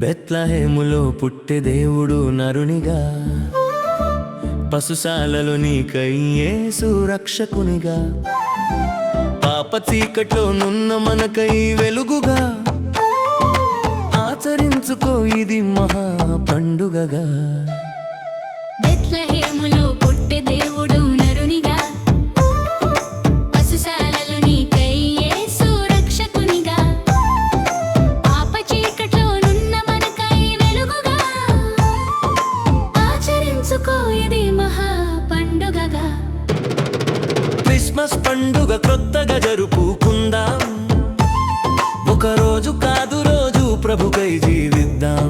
బెత్లెహేములో పుట్టె దేవుడు నరునిగా, పశుశాలలో నీకై యేసు రక్షకునిగా, పాప చీకట్లో నున్న మనకై వెలుగుగా, ఆచరించుకో ఇది మహా పండుగగా. బెత్లెహేములో పుట్టె దేవుడు నరునిగా, పశుశాలలో నీకై యేసు రక్షకునిగా, పాప చీకట్లో నున్న మనకై వెలుగుగా, ఆచరించుకో ఇది మహా పండుగగా. క్రిస్మస్ పండుగ క్రొత్తగా జరుపుకుందాం, ఒక రోజు కాదు రోజు ప్రభుకై జీవిద్దాం.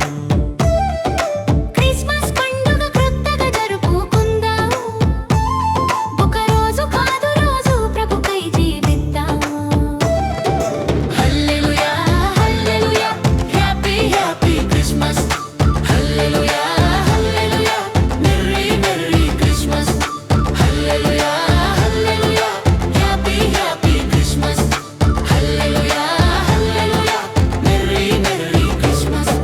క్రిస్మస్ పండుగ క్రొత్తగా జరుపుకుందాం, ఒక రోజు కాదు రోజు ప్రభుకై జీవిద్దాం. హల్లెలూయా హల్లెలూయా హ్యాపీ హ్యాపీ క్రిస్మస్. హల్లెలూయా హల్లెలూయా మెర్రీ మెర్రీ క్రిస్మస్. హల్లెలూయా హల్లెలూయా హ్యాపీ హ్యాపీ క్రిస్మస్. హల్లెలూయా హల్లెలూయా మెర్రీ మెర్రీ క్రిస్మస్.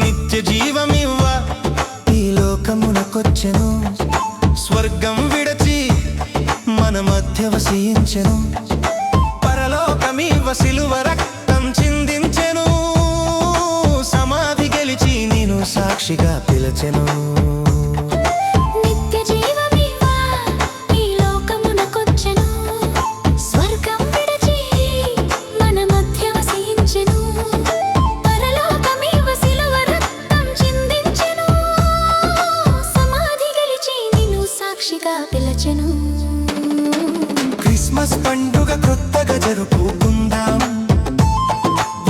నిత్య జీవమివ్వ ఈ లోకమునకొచ్చెను, స్వర్గం విడచి మన మధ్య వసించెను, పరలోకమివ్వ సిలువ రక్తం చిందించెను, సమాధి గెలిచి నేను సాక్షిగా పిలచెను. నిత్య జీవమివ్వా ఈ లోకమునకొచ్చెను, స్వర్గం విడచి మన మధ్య వసించెను, పరలోకమివ్వ సిలువ రక్తం చిందించెను, సమాధి గెలిచి నిన్ను సాక్షిగా పిలచెను. క్రిస్మస్ పండుగ క్రొత్తగా జరుపుకుందాం,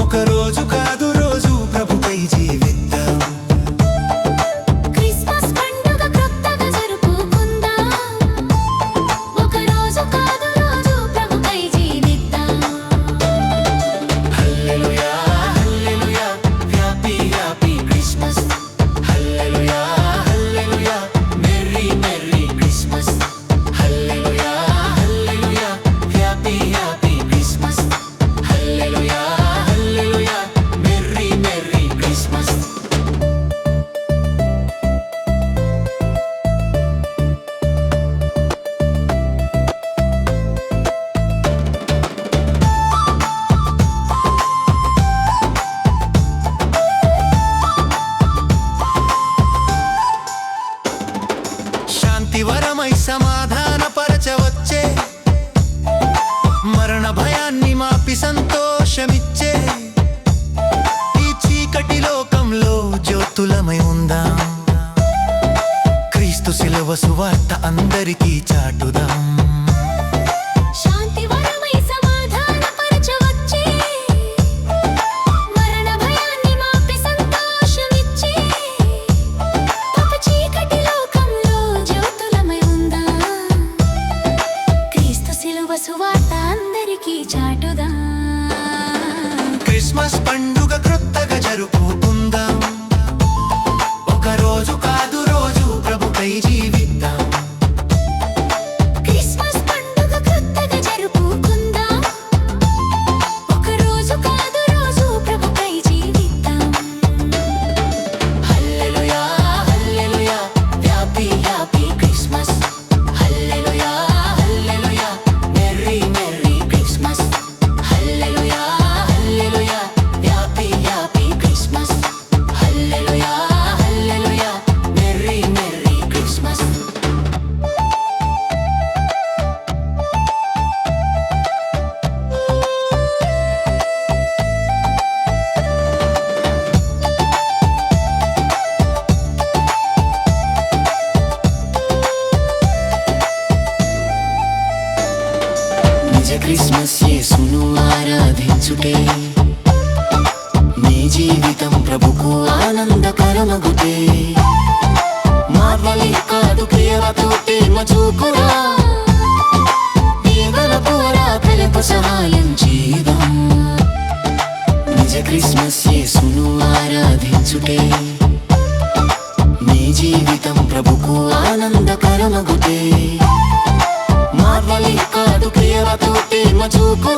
ఒక రోజు కాదు రోజు ప్రభుకై జీవిద్దాం. క్రిస్మస్ పండుగ క్రొత్తగా జరుపుకుందాం, ఒక రోజు కాదు రోజు ప్రభుకై జీవిద్దాం. హల్లెలూయా హల్లెలూయా హ్యాపీ హ్యాపీ క్రిస్మస్. హల్లెలూయా హల్లెలూయా మెర్రీ మెర్రీ క్రిస్మస్. హల్లెలూయా హల్లెలూయా హ్యాపీ హ్యాపీ క్రిస్మస్. హల్లెలూయా హల్లెలూయా మెర్రీ మెర్రీ క్రిస్మస్. శాంతివరమై సమాధానపరచవచ్చే, మరణ భయాన్ని మాపి సంతోషమిచ్చే, ఈ చీకటి లోకంలో జ్యోతులమై ఉందాం, క్రీస్తు శిలువ సువార్త అందరికీ చాటుదాం. శాంతి వరమై సమాధానపరచవచ్చే, మరణ భయాన్ని మాపి సంతోషమిచ్చే, పాప చీకటి లోకంలో జ్యోతులమై ఉందాం, క్రీస్తు శిలువ సువార్త అందరికీ చాటుదాం. క్రిస్మస్ పండుగ క్రొత్తగా జరుపుకుందాం, ఒక రోజు కాదు రోజు ప్రభుకై జీవిద్దాం. క్రిస్మస్ పండుగ క్రొత్తగా జరుపుకుందాం, ఒక రోజు కాదు రోజు ప్రభుకై జీవిద్దాం. హల్లెలూయా హల్లెలూయా హ్యాపీ హ్యాపీ క్రిస్మస్. హల్లెలూయా హల్లెలూయా మెర్రీ మెర్రీ క్రిస్మస్. హల్లెలూయా హల్లెలూయా హ్యాపీ హ్యాపీ క్రిస్మస్. హల్లెలూయా హల్లెలూయా మెర్రీ మెర్రీ క్రిస్మస్. నిజ క్రిస్మస్ యేసును ఆరాధించుటే, నీ జీవితం ప్రభుకు ఆనందకరమగుటే, మార్వలి కాదు ప్రియవతో ప్రేమ చూపురా, దీవెన పూరా కలకు సహాయం చేద్దాం. ఆరాధించుటే నీ జీవితం ప్రభుకు ఆనందకరమగుతే మాటలే కాదు క్రియలతోటి మచుకురా